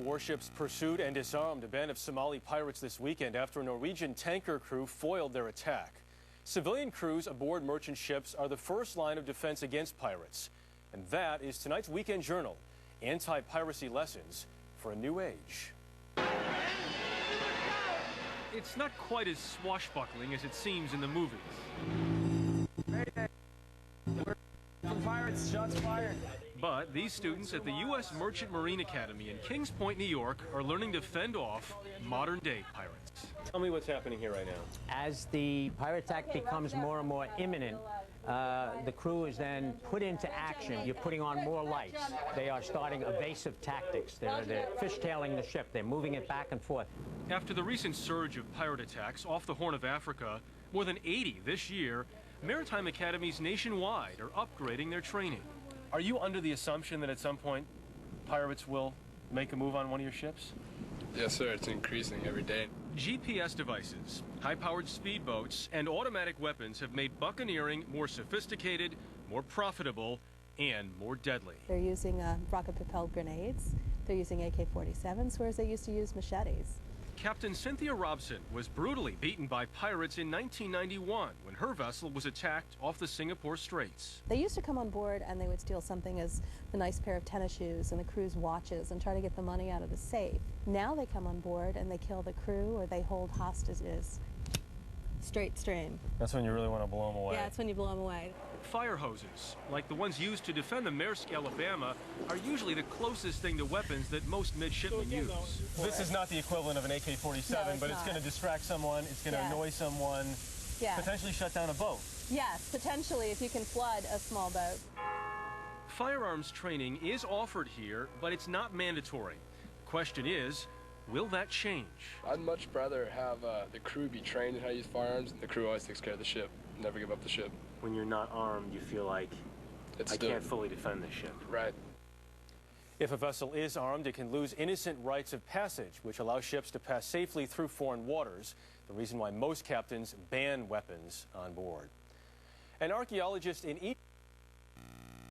Warships pursued and disarmed a band of Somali pirates this weekend after a Norwegian tanker crew foiled their attack. Civilian crews aboard merchant ships are the first line of defense against pirates. And that is tonight's Weekend Journal, Anti-Piracy Lessons for a New Age. It's not quite as swashbuckling as it seems in the movies. Pirates, shots fired. But these students at the U.S. Merchant Marine Academy in Kings Point, New York, are learning to fend off modern-day pirates. Tell me what's happening here right now. As the pirate attack becomes more and more imminent, the crew is then put into action. You're putting on more lights. They are starting evasive tactics. They're fishtailing the ship. They're moving it back and forth. After the recent surge of pirate attacks off the Horn of Africa, more than 80 this year, maritime academies nationwide are upgrading their training. Are you under the assumption that at some point pirates will make a move on one of your ships? Yes, sir. It's increasing every day. GPS devices, high-powered speedboats, and automatic weapons have made buccaneering more sophisticated, more profitable, and more deadly. They're using rocket-propelled grenades. They're using AK-47s, whereas they used to use machetes. Captain Cynthia Robson was brutally beaten by pirates in 1991 when her vessel was attacked off the Singapore Straits. They used to come on board and they would steal something as the nice pair of tennis shoes and the crew's watches and try to get the money out of the safe. Now they come on board and they kill the crew or they hold hostages. Straight stream. That's when you really want to blow them away. Yeah, that's when you blow them away. Fire hoses, like the ones used to defend the Maersk, Alabama, are usually the closest thing to weapons that most midshipmen use. This is not the equivalent of an AK-47, No, but it's going to distract someone, it's going to annoy someone, potentially shut down a boat. Yes, potentially if you can flood a small boat. Firearms training is offered here, but it's not mandatory. The question is, will that change? I'd much rather have the crew be trained in how to use firearms. The crew always takes care of the ship, never give up the ship. When you're not armed, you feel like I can't fully defend the ship. Right. If a vessel is armed, it can lose innocent rights of passage, which allows ships to pass safely through foreign waters, the reason why most captains ban weapons on board. An archaeologist in Egypt